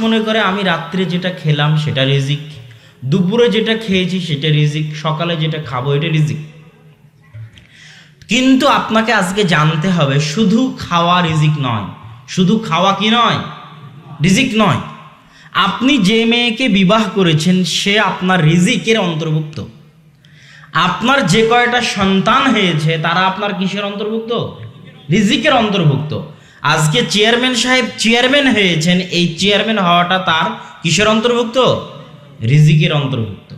মনে করে আমি রাত্রে যেটা খেলাম সেটা রিজিক, দুপুরে যেটা খেয়েছি সেটা রিজিক, সকালে যেটা খাবো এটা রিজিক। কিন্তু আপনাকে আজকে জানতে হবে শুধু খাওয়া রিজিক নয়, শুধু খাওয়া কি নয়, রিজিক নয়। আপনি যে মেয়েকে বিবাহ করেছেন সে আপনার রিজিকের অন্তর্ভুক্ত। আপনার যে কয়টা সন্তান হয়েছে তারা আপনার কিসের অন্তর্ভুক্ত, রিজিকের অন্তর্ভুক্ত। আজকে চেয়ারম্যান সাহেব চেয়ারম্যান হয়েছেন, এই চেয়ারম্যান হওয়াটা তার কিসের অন্তর্ভুক্ত, রিজিকের অন্তর্ভুক্ত।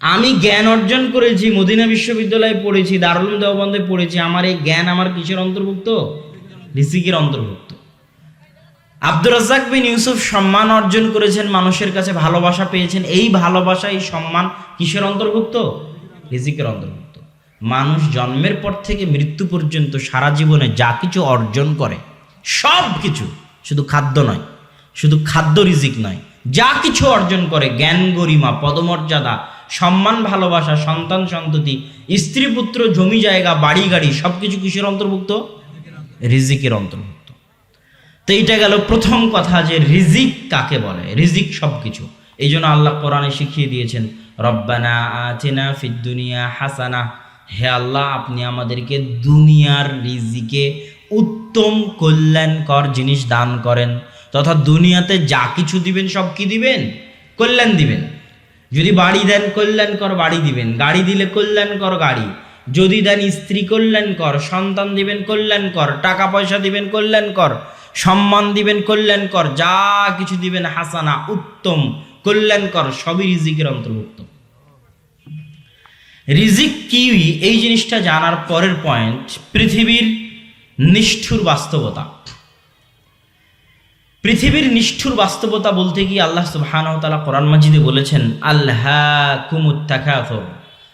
আমি জ্ঞান অর্জন করেছি, মদিনা বিশ্ববিদ্যালয়ে পড়েছি, দারুল উলুম দেওবন্দে পড়েছি, আমার এই জ্ঞান আমার কিসের অন্তর্ভুক্ত, রিজিকের অন্তর্ভুক্ত। আব্দুর রাজ্জাক বিন ইউসুফ সম্মান অর্জন করেছেন, মানুষের কাছে ভালোবাসা পেয়েছেন, এই ভালোবাসা এই সম্মান কিসের অন্তর্ভুক্ত, রিজিকের অন্তর্ভুক্ত। মানুষ জন্মের পর থেকে মৃত্যু পর্যন্ত সারা জীবনে যা কিছু অর্জন করে সব কিছু, শুধু খাদ্য নয়, শুধু খাদ্য রিজিক নয়, যা কিছু অর্জন করে, জ্ঞান গরিমা পদমর্যাদা সম্মান ভালোবাসা সন্তান সন্ততি স্ত্রী পুত্র জমি জায়গা বাড়ি গাড়ি সব কিছু কিসের অন্তর্ভুক্ত, রিজিকের অন্তর্ভুক্ত। তো এইটা গেল প্রথম কথা যে রিজিক কাকে বলে, রিজিক সব কিছু। এই জন্য আল্লাহ কোরআনে শিখিয়ে দিয়েছেন রব্বানা আতিনা ফিদ দুনিয়া হাসানা, হে আল্লাহ আপনি আমাদেরকে দুনিয়ার রিজিকে উত্তম কল্যাণকর জিনিস দান করেন, তথা দুনিয়াতে যা কিছু দিবেন সব কি দিবেন, কল্যাণ দিবেন। যদি বাড়ি দেন কল্যাণকর বাড়ি দিবেন, গাড়ি দিলে কল্যাণকর গাড়ি, যদি দেন স্ত্রী কল্যাণকর, সন্তান দিবেন কল্যাণকর, টাকা পয়সা দিবেন কল্যাণকর, সম্মান দিবেন কল্যাণকর, যা কিছু দিবেন হাসানা উত্তম কল্যাণকর, সবই রিজিকের অন্তর্ভুক্ত। রিজিক কি এই জিনিসটা জানার পরের পয়েন্ট পৃথিবীর নিষ্ঠুর বাস্তবতা। পৃথিবীর নিষ্ঠুর বাস্তবতা বলতে কি আল্লাহ সুবহানাহু ওয়া তাআলা কোরআন মাজিদে বলেছেন আলহাকুমুত তাকাসুর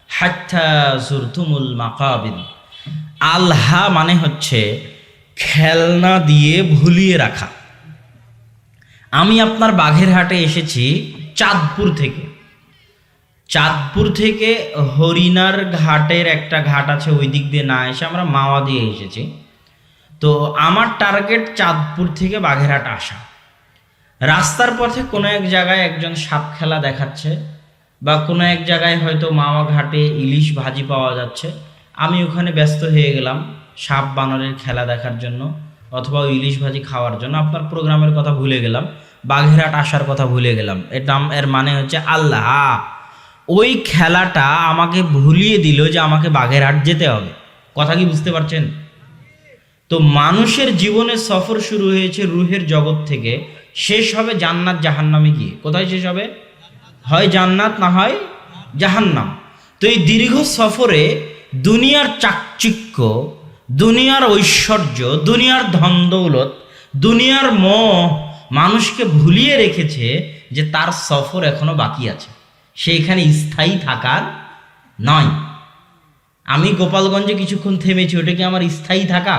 হাত্তা যুরতুমুল মাকাবির। আলহা মানে হচ্ছে খেলনা দিয়ে ভুলিয়ে রাখা। আমি আপনার বাঘেরহাটে এসেছি চাঁদপুর থেকে, চাঁদপুর থেকে হরিণার ঘাটের একটা ঘাট আছে ওই দিক দিয়ে না এসে আমরা মাওয়া দিয়ে এসেছি। তো আমার টার্গেট চাঁদপুর থেকে বাঘেরহাট আসা। রাস্তার পথে কোনো এক জায়গায় একজন সাপ খেলা দেখাচ্ছে, বা কোনো এক জায়গায় হয়তো মাওয়া ঘাটে ইলিশ ভাজি পাওয়া যাচ্ছে, আমি ওখানে ব্যস্ত হয়ে গেলাম সাপ বানরের খেলা দেখার জন্য অথবা ইলিশ ভাজি খাওয়ার জন্য। আপনার প্রোগ্রামের কথা ভুলে গেলাম, বাঘেরহাট আসার কথা ভুলে গেলাম। এর মানে হচ্ছে আল্লাহ ওই খেলাটা আমাকে ভুলিয়ে দিল যে আমাকে বাঘেরহাট যেতে হবে। কথা কি বুঝতে পারছেন? তো মানুষের জীবনের সফর শুরু হয়েছে রুহের জগৎ থেকে, শেষ হবে জান্নাত জাহান্নামে গিয়ে। কোথায় শেষ হবে? হয় জান্নাত না হয় জাহান্নাম। তো এই দীর্ঘ সফরে দুনিয়ার চাকচিক্য, দুনিয়ার ঐশ্বর্য, দুনিয়ার ধন দৌলত, দুনিয়ার মোহ মানুষকে ভুলিয়ে রেখেছে যে তার সফর এখনো বাকি আছে, সেইখানে স্থায়ী থাকার নয়। আমি গোপালগঞ্জে কিছুক্ষণ থেমেছি, ওটা কি আমার স্থায়ী থাকা?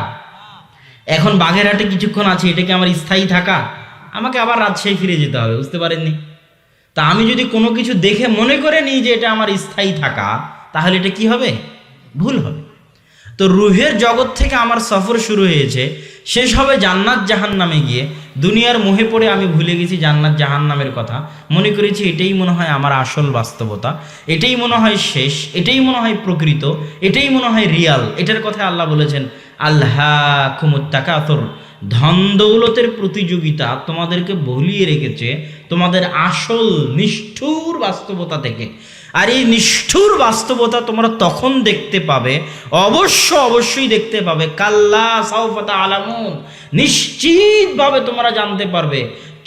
এখন বাগেরহাটে কিছুক্ষণ আছে, এটা কি আমার স্থায়ী থাকা? আমাকে আবার রাজশাহী ফিরে যেতে হবে, বুঝতে পারেননি? তা আমি যদি কোনো কিছু দেখে মনে করে নিই যে এটা আমার স্থায়ী থাকা, তাহলে এটা কি হবে? ভুল হবে। তো রুহের জগৎ থেকে আমার সফর শুরু হয়েছে, শেষ হবে জান্নাত জাহান্নামে গিয়ে। দুনিয়ার মোহে পড়ে আমি ভুলে গেছি জান্নাত জাহান্নামের কথা, মনে করেছি এটাই মনে হয় আমার আসল বাস্তবতা, এটাই মনে হয় শেষ, এটাই মনে হয় প্রকৃত, এটাই মনে হয় রিয়াল। এটার কথা আল্লাহ বলেছেন আলহাকুমুত তাকাসুর, ধন দৌলতের প্রতিযোগিতা তোমাদেরকে ভুলিয়ে রেখেছে তোমাদের আসল নিষ্ঠুর বাস্তবতা থেকে। আর এই নিষ্ঠুর বাস্তবতা তোমরা তখন দেখতে পাবে, অবশ্যই দেখতে পাবে, কাল্লা সাউফা তা'লামুন, নিশ্চিতভাবে তোমরা জানতে পারবে,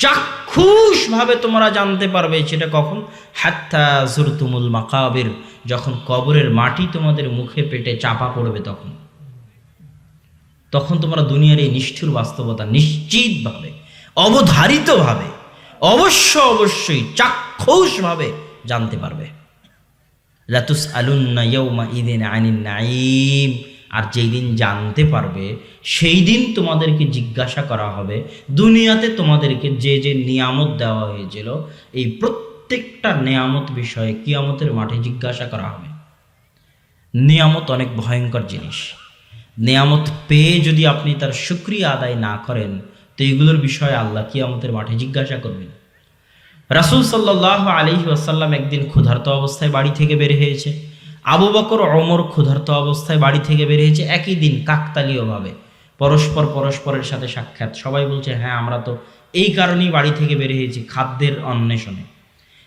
চাক্ষুষভাবে তোমরা জানতে পারবে। সেটা কখন? হাত্তা যুরতুমুল মাকাবির, যখন কবরের মাটি তোমাদের মুখে পেটে চাপা পড়বে, তখন তোমরা দুনিয়ার এই নিষ্ঠুর বাস্তবতা নিশ্চিতভাবে, অবধারিতভাবে, অবশ্যই চাক্ষুষভাবে জানতে পারবে। লাতুসআলুন্না ইয়াউমা ইযিন আনিন নাঈম, আর যেই দিন জানতে পারবে সেই দিন তোমাদেরকে জিজ্ঞাসা করা হবে দুনিয়াতে তোমাদেরকে যে যে নিয়ামত দেওয়া হয়েছিল, এই প্রত্যেকটা নিয়ামত বিষয়ে কিয়ামতের মাঠে জিজ্ঞাসা করা হবে। নিয়ামত অনেক ভয়ঙ্কর জিনিস। নিয়ামত পেয়ে যদি আপনি তার শুকরিয়া আদায় না করেন, তো এইগুলোর বিষয়ে আল্লাহ কিয়ামতের মাঠে জিজ্ঞাসা করবেন। রাসূল সাল্লাল্লাহু আলাইহি ওয়াসাল্লাম একদিন ক্ষুধার্ত অবস্থায় বাড়ি থেকে বের হয়েছে, আবু বকর ওমর ক্ষুধার্ত অবস্থায় বাড়ি থেকে বের হয়েছে, একই দিন কাকতালীয়ভাবে পরস্পরের সাথে সাক্ষাৎ। সবাই বলছে হ্যাঁ আমরা তো এই কারণেই বাড়ি থেকে বের হয়েছি, খাদ্যের অন্বেষণে।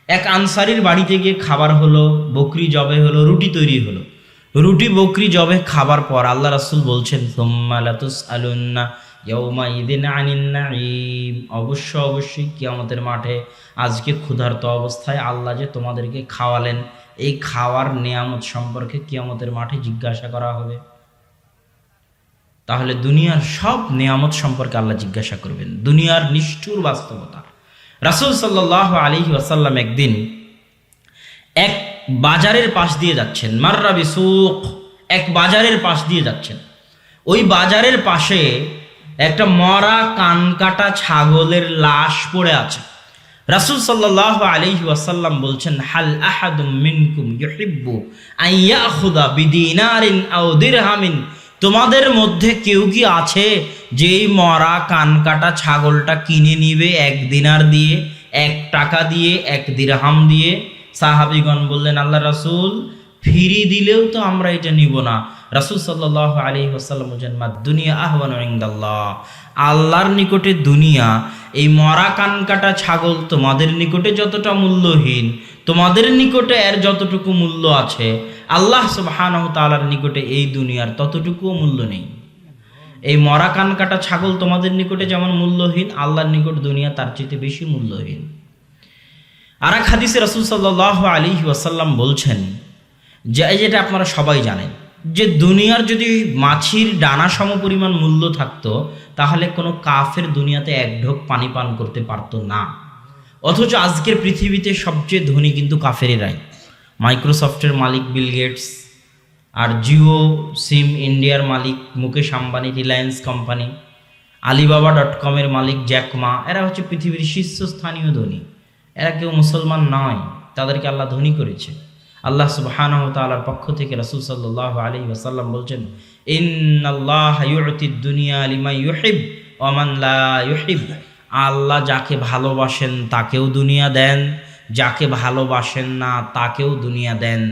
এক আনসারির বাড়িতে গিয়ে খাবার হলো, বকরি জবে হলো, রুটি তৈরি হলো। রুটি বকরি জবে খাবার পর আল্লাহ রাসূল বলছেন সুম্মা লাতুসআলুন্না ইয়াউমাইযিন আনিন নাঈম, অবশ্যই কিয়ামতের মাঠে আজকে ক্ষুধার্ত অবস্থায় আল্লাহ যে তোমাদেরকে খাওয়ালেন, এই খাওয়ার নিয়ামত সম্পর্কে কিয়ামতের মাঠে জিজ্ঞাসা করা হবে। তাহলে দুনিয়ার সব নিয়ামত সম্পর্কে আল্লাহ জিজ্ঞাসা করবেন, দুনিয়ার নিষ্ঠুর বাস্তবতা। রাসূল সাল্লাল্লাহু আলাইহি ওয়াসাল্লাম একদিন এক বাজারের পাশ দিয়ে যাচ্ছেন, মাররা বিসুক, এক বাজারের পাশ দিয়ে যাচ্ছেন। ওই বাজারের পাশে একটা মরা কানকাটা ছাগলের লাশ পড়ে আছে। রাসূল সাল্লাল্লাহু আলাইহি ওয়াসাল্লাম বলছেন হাল আহাদুম মিনকুম ইউহিব্বু আন ইয়াখুযা বিদিনারিন আও দিরহামিন, তোমাদের মধ্যে কেউ কি আছে যে এই মরা কানকাটা ছাগলটা কিনে নিবে 1 দিনার দিয়ে, 1 টাকা দিয়ে, 1 দিরহাম দিয়ে? সাহাবীগণ বললেন আল্লাহ রাসূল ফিরি দিলেও তো আমরা এটা নিব না। রাসূল সাল্লাল্লাহু আলাইহি ওয়াসাল্লাম বলেন মা দুনিয়া আহওয়ানু ইনদাল্লাহ, আল্লাহর নিকটে দুনিয়া এই মরা কানকাটা ছাগল তোমাদের নিকটে যতটা মূল্যহীন, তোমাদের নিকটে এর যতটুকু মূল্য আছে আল্লাহ সুবহানাহু তাআলার নিকটে এই দুনিয়ার ততটুকুও মূল্য নেই। এই মরা কানকাটা ছাগল তোমাদের নিকটে যেমন মূল্যহীন, আল্লাহর নিকট দুনিয়া তার চেয়ে বেশি মূল্যহীন। আর এক হাদিসে রাসূল সাল্লাল্লাহু আলাইহি ওয়াসাল্লাম বলছেন যে যেটা আপনারা সবাই জানেন, যে দুনিয়ার যদি মাছির ডানা সম পরিমাণ মূল্য থাকতো তাহলে কোনো কাফের দুনিয়াতে 1 ঢোক পানি পান করতে পারতো না। অথচ আজকের পৃথিবীতে সবচেয়ে ধনী কিন্তু কাফেরেরাই। মাইক্রোসফটের মালিক বিল গেটস, আর জিও সিম ইন্ডিয়ার মালিক মুকেশ আম্বানি, রিলায়েন্স কোম্পানি, আলিবাবা.কমের মালিক জ্যাক মা, এরা হচ্ছে পৃথিবীর শীর্ষস্থানীয় ধনী। এরা কেউ মুসলমান নয়, তাদেরকে আল্লাহ ধনী করেছে। আল্লাহ সুবহানাহু ওয়া তাআলার পক্ষ থেকে রাসূল সাল্লাল্লাহু আলাইহি ওয়াসাল্লাম বলছেন ইন্নাল্লাহা ইউতিদ দুনিয়া লিমান ইউহিব ওয়া মান লা ইউহিব, আল্লাহ যাকে ভালোবাসেন তাকেও দুনিয়া দেন, যাকে ভালোবাসেন না তাকেও দুনিয়া দেন।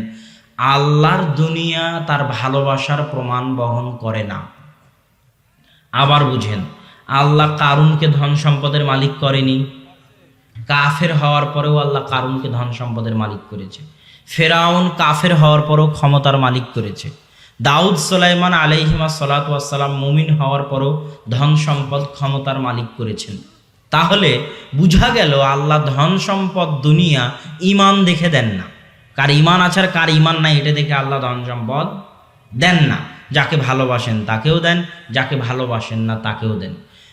আল্লাহর দুনিয়া তার ভালোবাসার প্রমাণ বহন করে না। আবার বুঝেন, আল্লাহ কারুনকে ধন সম্পদের মালিক করেনি, কাফের হওয়ার পরেও আল্লাহ কারুনকে ধন সম্পদের মালিক করেছে। ফেরাউন কাফের হওয়ার পরও ক্ষমতার মালিক করেছে। দাউদ সুলাইমান আলাইহিমা সালাতু ওয়াস সালাম মুমিন হওয়ার পরও ধন সম্পদ ক্ষমতার মালিক করেছেন। তাহলে বুঝা গেল আল্লাহ ধন সম্পদ দুনিয়া ঈমান দেখে দেন না। কার ঈমান আছে আর কার ঈমান নাই এটা দেখে আল্লাহ ধন সম্পদ দেন না। যাকে ভালোবাসেন তাকেও দেন, যাকে ভালোবাসেন না তাকেও দেন।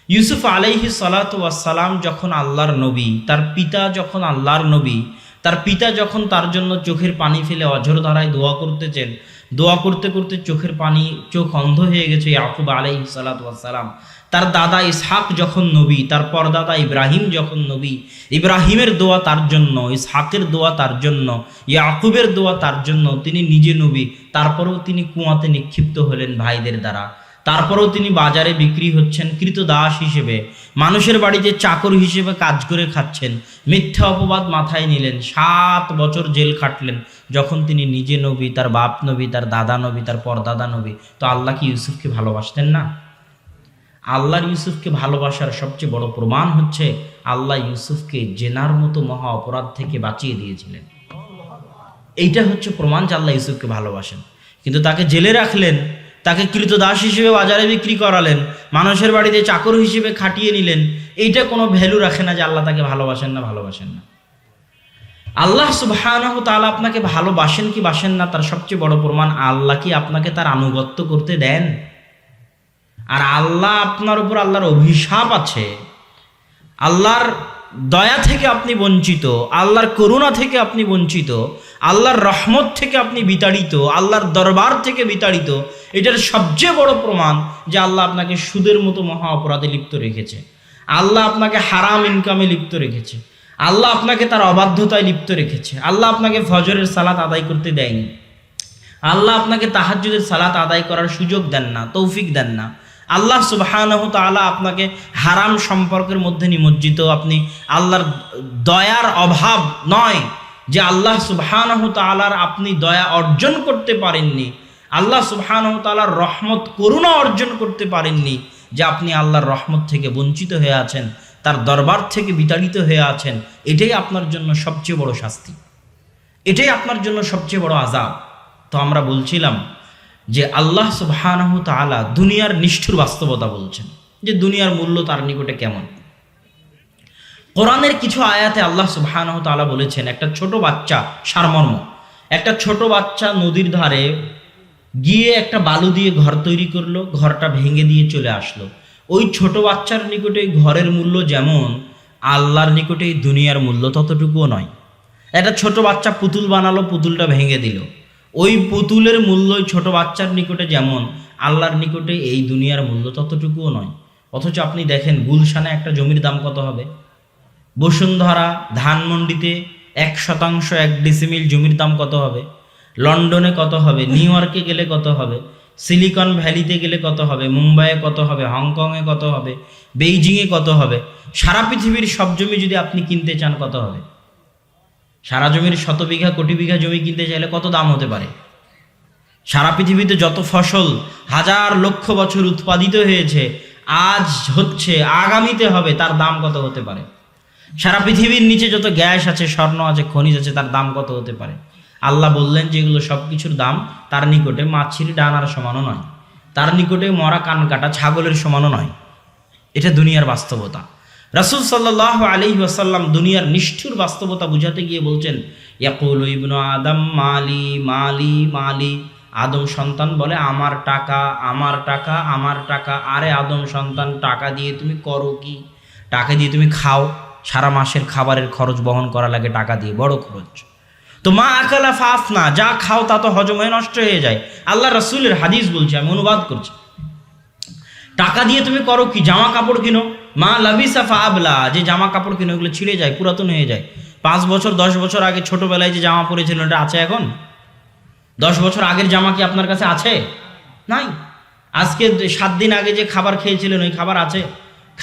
ইউসুফ আলাইহিস সালাতু ওয়াস সালাম যখন আল্লাহর নবী, তার পিতা যখন আল্লাহর নবী, তার পিতা যখন তার জন্য চোখের পানি ফেলে অঝর ধারায় দোয়া করতেছেন, দোয়া করতে করতে চোখ অন্ধ হয়ে গেছে ইয়াকুব আলাইহিস সালাতু ওয়াস সালাম। তার দাদা ইসহাক যখন নবী, তার পরদাদা ইব্রাহিম যখন নবী, ইব্রাহিমের দোয়া তার জন্য, ইসহাকের দোয়া তার জন্য, ইয়াকুবের দোয়া তার জন্য, তিনি নিজে নবী, তারপরেও তিনি কুয়াতে নিক্ষিপ্ত হলেন ভাইদের দ্বারা। তারপরেও তিনি বাজারে বিক্রি হচ্ছেন কৃতদাস হিসেবে, মানুষের বাড়িতে চাকর হিসেবে কাজ করে খাচ্ছেন, মিথ্যা অপবাদ মাথায় নিলেন, 7 বছর জেল খাটলেন। যখন তিনি নিজে নবী, তার বাপ নবী, তার দাদা নবী, তার পরদাদা নবী, তো আল্লাহ কি ইউসুফকে ভালোবাসতেন না? আল্লাহর ইউসুফকে ভালোবাসার সবচেয়ে বড় প্রমাণ হচ্ছে আল্লাহ ইউসুফকে জেনার মতো মহা অপরাধ থেকে বাঁচিয়ে দিয়েছিলেন। এইটা হচ্ছে প্রমাণ যে আল্লাহ ইউসুফকে ভালোবাসেন। কিন্তু তাকে জেলে রাখলেন, তাকে কৃতদাস হিসেবে বাজারে বিক্রি করালেন, মানুষের বাড়িতে চাকর হিসেবে খাটিয়ে নিলেন। এইটা কোনো ভ্যালু রাখে না যে আল্লাহ তাকে ভালোবাসেন না ভালোবাসেন না। আল্লাহ সুবহানাহু তাআলা আপনাকে ভালোবাসেন কি বাসেন না তার সবচেয়ে বড় প্রমাণ আল্লাহ কি আপনাকে তার আনুগত্য করতে দেন। আর আল্লাহ আপনার উপর আল্লাহর অভিশাপ আছে, আল্লাহর দয়া থেকে আপনি বঞ্চিত, আল্লাহর করুণা থেকে আপনি বঞ্চিত, আল্লাহর রহমত থেকে আপনি বিতাড়িত, আল্লাহর দরবার থেকে বিতাড়িত। এটার সবচেয়ে বড় প্রমাণ যে আল্লাহ আপনাকে সুদের মতো মহা অপরাধে লিপ্ত রেখেছে, আল্লাহ আপনাকে হারাম ইনকামে লিপ্ত রেখেছে, আল্লাহ আপনাকে তার অবাধ্যতায় লিপ্ত রেখেছে, আল্লাহ আপনাকে ফজরের সালাত আদায় করতে দেয়নি, আল্লাহ আপনাকে তাহাজ্জুদের সালাত আদায় করার সুযোগ দেন না, তৌফিক দেন না, আল্লাহ সুবহানাহু তাআলা আপনাকে হারাম সম্পর্কের মধ্যে নিমজ্জিত, আপনি আল্লাহর দয়ার অভাব নয় যে আল্লাহ সুবহানাহু তাআলার আপনি দয়া অর্জন করতে পারেননি, আল্লাহ সুবহানাহু তাআলার রহমত করুণা অর্জন করতে পারেননি, যে আপনি আল্লাহর রহমত থেকে বঞ্চিত হয়ে আছেন, তার দরবার থেকে বিতাড়িত হয়ে আছেন। এটাই আপনার জন্য সবচেয়ে বড় শাস্তি, এটাই আপনার জন্য সবচেয়ে বড় আযাব। তো আমরা বলছিলাম যে আল্লাহ সুবহানাহু তাআলা দুনিয়ার নিষ্ঠুর বাস্তবতা বলছেন, যে দুনিয়ার মূল্য তার নিকটে কেমন। কোরআনের কিছু আয়াতে আল্লাহ সুবহানাহু তাআলা বলেছেন, একটা ছোট বাচ্চা, সারমর্ম, একটা ছোট বাচ্চা নদীর ধারে গিয়ে একটা বালু দিয়ে ঘর তৈরি করলো, ঘরটা ভেঙে দিয়ে চলে আসলো। ওই ছোট বাচ্চার নিকটে ঘরের মূল্য যেমন, আল্লাহর নিকটে এই দুনিয়ার মূল্য ততটুকুও নয়। একটা ছোট বাচ্চা পুতুল বানালো, পুতুলটা ভেঙে দিল, ওই পুতুলের মূল্য ছোট বাচ্চার নিকটে যেমন, আল্লাহর নিকটে এই দুনিয়ার মূল্য ততটুকুও নয়। অথচ আপনি দেখেন গুলশানে একটা জমির দাম কত হবে, বসুন্ধরা ধানমন্ডিতে 1% 1 ডিসিমিল জমির দাম কত হবে, লন্ডনে কত হবে, নিউ ইয়র্কে গেলে কত হবে, সিলিকন ভ্যালিতে গেলে কত হবে, মুম্বাইয়ে কত হবে, হংকংয়ে কত হবে, বেইজিংয়ে কত হবে। সারা পৃথিবীর সব জমি যদি আপনি কিনতে চান কত হবে? সারা জমির 100 বিঘা কোটি বিঘা জমি কিনতে চাইলে কত দাম হতে পারে? সারা পৃথিবীতে যত ফসল হাজার লক্ষ বছর উৎপাদিত হয়েছে, আজ হচ্ছে, আগামীতে হবে, তার দাম কত হতে পারে? সারা পৃথিবীর নিচে যত গ্যাস আছে, স্বর্ণ আছে, খনিজ আছে, তার দাম কত হতে পারে? আল্লাহ বললেন যে এগুলো সব কিছুর দাম তার নিকটে মাছির ডানার সমানও নয়, তার নিকটে মরা কান কাটা ছাগলের সমানও নয়। এটা দুনিয়ার বাস্তবতা। রাসূল সাল্লাল্লাহু আলাইহি ওয়াসাল্লাম দুনিয়ার নিষ্ঠুর বাস্তবতা বুঝাতে গিয়ে বলছেন, ইয়াকুলু ইবনু আদম মালি মালি মালি। আদম সন্তান বলে আমার টাকা, আমার টাকা, আমার টাকা। আরে আদম সন্তান, টাকা দিয়ে তুমি করো কি? টাকা দিয়ে তুমি খাও, সারা মাসের খাবারের খরচ বহন করা লাগে টাকা দিয়ে, বড় খরচ। তো মা আকালা ফাফনা, যা খাও তা তো হজম হয়ে নষ্ট হয়ে যায়। আল্লাহ রাসূলের হাদিস বলছে, আমি অনুবাদ করছি। টাকা দিয়ে তুমি করো কি? জামা কাপড় কিনো। মা লাবিসা ফাআবলা, যে জামা কাপড় কিনো এগুলো ছিঁড়ে যায়, পুরাতন হয়ে যায়। 5 বছর 10 বছর আগে ছোটবেলায় যে জামা পরেছিলেন ওটা আছে এখন? 10 বছর আগের জামা কি আপনার কাছে আছে? নাই। আজকে 7 দিন আগে যে খাবার খেয়েছিলেন ওই খাবার আছে?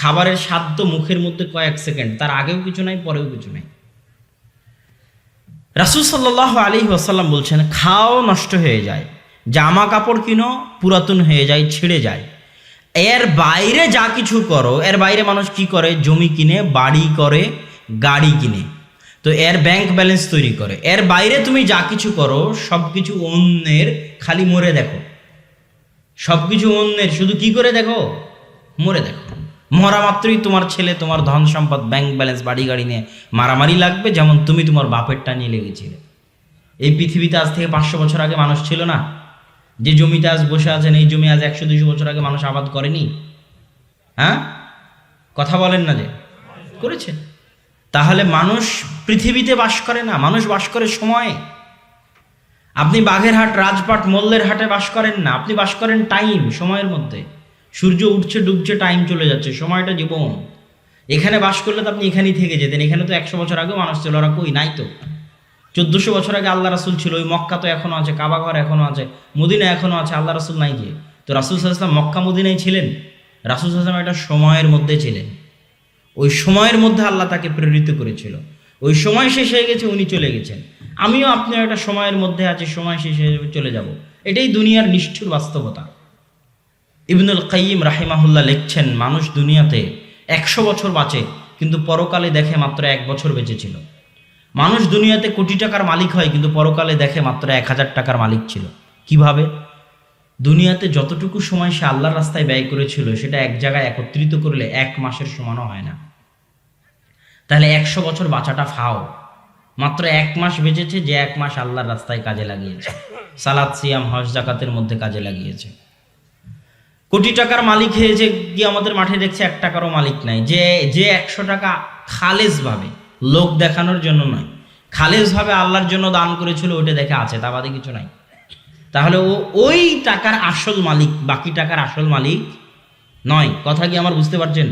খাবারের স্বাদ তো মুখের মধ্যে কয়েক সেকেন্ড, তার আগেও কিছু নাই, পরেও কিছু নাই। রাসূল সাল্লাল্লাহু আলাইহি ওয়াসাল্লাম বলছেন, খাও নষ্ট হয়ে যায়, জামা কাপড় কিনো পুরাতন হয়ে যায়, ছিঁড়ে যায়। এর বাইরে যা কিছু করো, এর বাইরে মানুষ কি করে? জমি কিনে, বাড়ি করে, গাড়ি কিনে, তো এর ব্যাংক ব্যালেন্স তৈরি করে। এর বাইরে তুমি যা কিছু করো সব কিছু অন্যের, খালি মরে দেখো। সব কিছু অন্যের, শুধু কি করে দেখো? মরে দেখো। মরা মাত্রই তোমার ছেলে, তোমার ধন সম্পদ, ব্যাংক ব্যালেন্স, বাড়ি গাড়ি নিয়ে মারামারি লাগবে, যেমন তুমি তোমার বাপেরটা নিয়ে লেগেছিলে। এই পৃথিবীতে আজ থেকে 500 বছর আগে মানুষ ছিল না? যে জমিতে আজ বসে আছেন, এই জমি আজ 100-200 বছর আগে মানুষ আবাদ করেনি? হ্যাঁ, কথা বলেন না যে করেছে। তাহলে মানুষ পৃথিবীতে বাস করে না, মানুষ বাস করে সময়ে। আপনি বাঘেরহাট, রাজপাট, মল্লের হাটে বাস করেন না, আপনি বাস করেন টাইম, সময়ের মধ্যে। সূর্য উঠছে ডুবছে, টাইম চলে যাচ্ছে, সময়টা জীবন। এখানে বাস করলে তো আপনি এখানেই থেকে যেতেন। এখানে তো 100 বছর আগেও মানুষ ছিল, ওরা কই? নাই তো। 1400 বছর আগে আল্লাহ রাসূল ছিল, ওই মক্কা তো এখনো আছে, কাবা ঘর এখনো আছে, মদিনা এখনো আছে, আল্লাহ রাসূল নাই যে। তো রাসূল সাল্লাল্লাহু আলাইহি ওয়াসাল্লাম মক্কা মদিনায় ছিলেন? রাসূল সাল্লাল্লাহু আলাইহি ওয়াসাল্লাম একটা সময়ের মধ্যে ছিলেন, ওই সময়ের মধ্যে আল্লাহ তাকে প্রেরিত করেছিল। ওই সময় শেষ হয়ে গেছে, উনি চলে গেছেন। আমিও আপনিও একটা সময়ের মধ্যে আছি, সময় শেষ হয়ে চলে যাব। এটাই দুনিয়ার নিষ্ঠুর বাস্তবতা। ইবনুল কাইয়িম রাহিমাহুল্লাহ লিখছেন, মানুষ দুনিয়াতে 100 বছর বাঁচে, কিন্তু পরকালে দেখে মাত্র 1 বছর বেঁচেছিল। মানুষ দুনিয়াতে কোটি টাকার মালিক হয়, কিন্তু পরকালে দেখে মাত্র 1000 টাকার মালিক ছিল। কিভাবে? দুনিয়াতে যতটুকু সময় সে আল্লাহর রাস্তায় ব্যয় করেছিল, সেটা এক জায়গায় একত্রিত করলে 1 মাসের সমানও হয় না। তাহলে 100 বছর বাঁচাটা ফাও। মাত্র 1 মাস বেঁচেছে, যে 1 মাস আল্লাহর রাস্তায় কাজে লাগিয়েছে, সালাত, সিয়াম, হজ, যাকাতের মধ্যে কাজে লাগিয়েছে। কোটি টাকার মালিক হয়েছে, কি আমাদের মাঠে দেখছে 1 টাকারও মালিক নাই। যে 100 টাকা খালেজ ভাবে, লোক দেখানোর জন্য নয়, খালেজ ভাবে আল্লাহর জন্য দান করেছিল, ওইটা দেখে আছে, তা বাদে কিছু নাই। তাহলে ও ওই টাকার আসল মালিক, বাকি টাকার আসল মালিক নয়। কথা কি আমার বুঝতে পারছেন?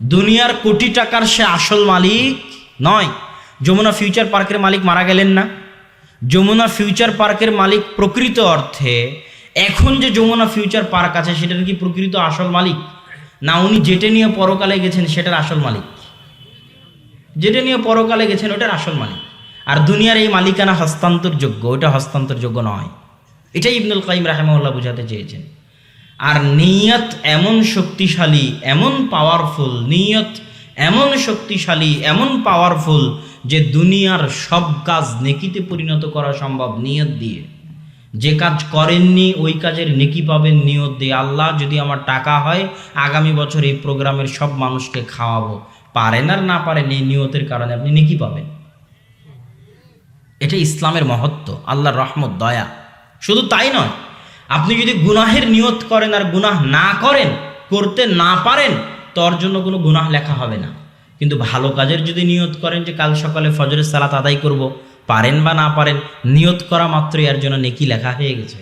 দুনিয়ার কোটি টাকার সে আসল মালিক নয়। যমুনা ফিউচার পার্কের মালিক মারা গেলেন না? যমুনা ফিউচার পার্কের মালিক প্রকৃত অর্থে এখন যে যমুনা ফিউচার পার্ক আছে সেটার কি প্রকৃত আসল মালিক, না উনি যেটা নিয়ে পরকালে গেছেন সেটার আসল মালিক? যেটা নিয়ে পরকালে গেছেন ওটার আসল মালিক। আর দুনিয়ার এই মালিকানা হস্তান্তরযোগ্য, ওটা হস্তান্তরযোগ্য নয়। এটাই ইবনুল কাইয়িম রাহিমাহুল্লাহ বুঝাতে চেয়েছেন। আর নিয়ত এমন শক্তিশালী, এমন পাওয়ারফুল, নিয়ত এমন শক্তিশালী, এমন পাওয়ারফুল যে দুনিয়ার সব কাজ নেকিতে পরিণত করা সম্ভব নিয়ত দিয়ে। যে কাজ করেননি ওই কাজের নেকি পাবেন নিয়ত দিয়ে। আল্লাহ যদি আমার টাকা হয় আগামী বছর এই প্রোগ্রামের সব মানুষকে খাওয়াবো, পারেন আর না পারেন এই নিয়তের কারণে আপনি নেকি পাবেন। এটা ইসলামের মহত্ব, আল্লাহর রহমত, দয়া। শুধু তাই নয়, আপনি যদি গুনাহের নিয়ত করেন আর গুনাহ না করেন, করতে না পারেন, তোর জন্য কোনো গুনাহ লেখা হবে না। কিন্তু ভালো কাজের যদি নিয়ত করেন যে কাল সকালে ফজরের সালাত আদায় করব, পারেন বা না পারেন, নিয়ত করা মাত্রই এর জন্য নেকি লেখা হয়ে গেছে।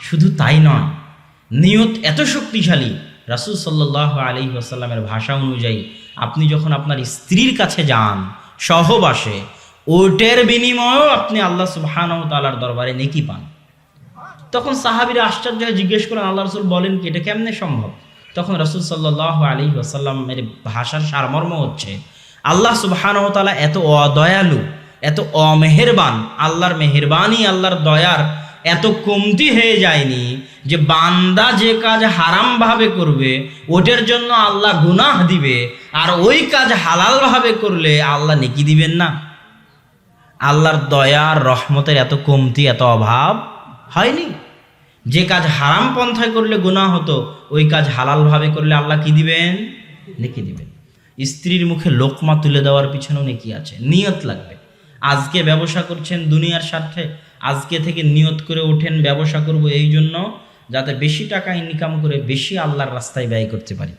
শুধু তাই নয়, নিয়ত এত শক্তিশালী, রাসূল সাল্লাল্লাহু আলাইহি ওয়াসাল্লামের ভাষা অনুযায়ী আপনি যখন আপনার স্ত্রীর কাছে যান সহবাসে, ওটের বিনিময়েও আপনি আল্লাহ সুবহানাহু ওয়া তাআলার দরবারে নেকি পান। তখন সাহাবীরা আশ্চর্য হয়ে জিজ্ঞেস করেন, আল্লাহ রাসূল বলেন কি এটা কেমনে সম্ভব? তখন রাসূল সাল্লাল্লাহু আলাইহি ওয়াসাল্লামের ভাষার সারমর্ম হচ্ছে, আল্লাহ সুবহানাহু ওয়া তাআলা এত অদয়ালু, এত অমেহেরবান, আল্লাহর মেহেরবানি, আল্লাহর দয়ার এত কমতি হয়ে যায়নি যে বান্দা যে কাজ হারাম ভাবে করবে ওটার জন্য আল্লাহ গুনাহ দিবে, আর ওই কাজ হালাল ভাবে করলে আল্লাহ নেকি দিবেন না। আল্লাহর দয়ার রহমতের এত কমতি, এত অভাব হয়নি। যে কাজ হারাম পন্থায় করলে গুনাহ হতো ওই কাজ হালাল ভাবে করলে আল্লাহ কি দিবেন? নেকি দিবেন। স্ত্রীর মুখে লোকমা তুলে দেওয়ার পিছনেও নেকি আছে। নিয়ত লাগবে। আজকে ব্যবসা করছেন দুনিয়ার স্বার্থে, আজকে থেকে নিয়ত করে ওঠেন ব্যবসা করব এই জন্য যাতে বেশি টাকা ইনকাম করে বেশি আল্লাহর রাস্তায় ব্যয় করতে পারি।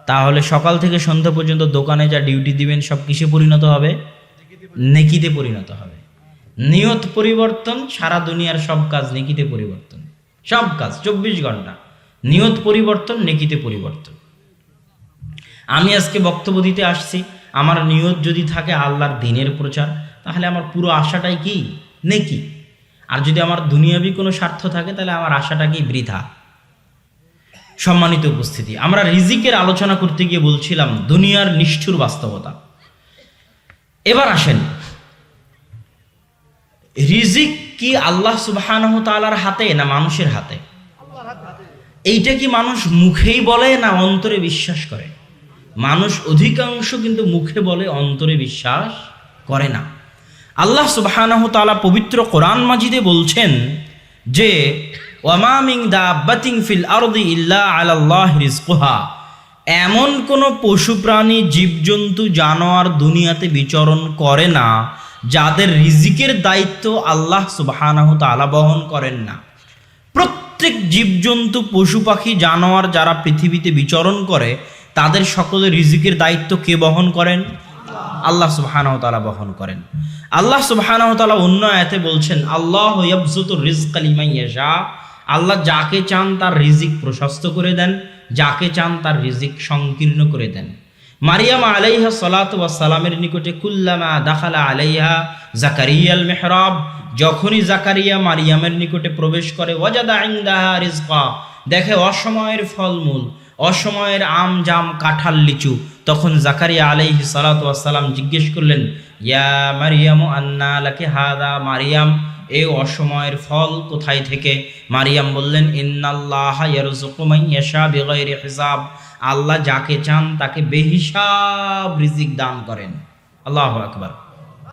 তাহলে সকাল থেকে সন্ধ্যা পর্যন্ত দোকানে যা ডিউটি দিবেন সব কিসে পরিণত হবে? নেকিতে পরিণত হবে। নিয়ত পরিবর্তন, সারা দুনিয়ার সব কাজ নেকিতে পরিবর্তন। সব কাজ 24 ঘন্টা নিয়ত পরিবর্তন, নেকিতে পরিবর্তন। আমি আজকে বক্তব্য দিতে আসছি, আমার নিয়ত যদি থাকে আল্লাহর দ্বীনের প্রচার, তাহলে আমার পুরো আশাটাই কি? নেকি। আর যদি আমার দুনিয়াবি কোনো স্বার্থ থাকে তাহলে আমার আশাটা কি? বৃথা। সম্মানিত উপস্থিতি, আমরা রিজিকের আলোচনা করতে গিয়ে বলছিলাম দুনিয়ার নিষ্ঠুর বাস্তবতা। এবার আসেন, রিজিক কি আল্লাহ সুবহানাহু ওয়া তাআলার হাতে না মানুষের হাতে? এইটা কি মানুষ মুখেই বলে না অন্তরে বিশ্বাস করে? মানুষ অধিকাংশ কিন্তু মুখে বলে, অন্তরে বিশ্বাস করে না। আল্লাহ সুবহানাহু ওয়া তাআলা পবিত্র কোরআন মাজিদে বলছেন যে ওয়ামা মিন দাব্বাতিন ফিল আরদি ইল্লা আলাল্লাহি রিজকুহা, এমন কোনো পশু প্রাণী, জীবজন্তু, জানোয়ার দুনিয়াতে বিচরণ করে না যাদের রিজিকের দায়িত্ব আল্লাহ সুবহানাহু ওয়া তাআলা বহন করেন না। প্রত্যেক জীবজন্তু, পশু পাখি, জানোয়ার যারা পৃথিবীতে বিচরণ করে তাদের সকলের রিজিকের দায়িত্ব কে বহন করেন? আল্লাহ সুবহানাহু ওয়া তাআলা বহন করেন। আল্লাহ সুবহানাহু ওয়া তাআলা অন্য আয়াতে বলছেন, আল্লাহু ইয়াবসুতুর রিজকা লিমান ইয়াশা, আল্লাহ যাকে চান তার রিজিক প্রশস্ত করে দেন, যাকে চান তার রিজিক সংকীর্ণ করে দেন। মারিয়াম আলাইহা সালাতু ওয়াস সালামের নিকটে কুল্লামা দাখালা আলাইহা জাকারিয়াল মিহরাব, যখনই জাকারিয়া মারিয়ামের নিকটে প্রবেশ করে, ওয়াজাদা ইনদাহা রিজকা, দেখে অসময়ের ফলমূল, অসময়ের আম, জাম, কাঁঠাল, লিচু। তখন জাকারিয়া আলাইহিস সালাতু ওয়াস সালাম জিজ্ঞেস করলেন, ইয়া মারিয়াম আন্না লাকি হাদা, মারিয়াম এই অসময়ের ফল কোথায় থেকে? মারিয়াম বললেন, ইন্নাল্লাহা ইয়ারযুকু মান ইয়াশা বিগাইরি হিসাব, আল্লাহ যাকে চান তাকে বেহিসাব রিজিক দান করেন। আল্লাহু আকবার।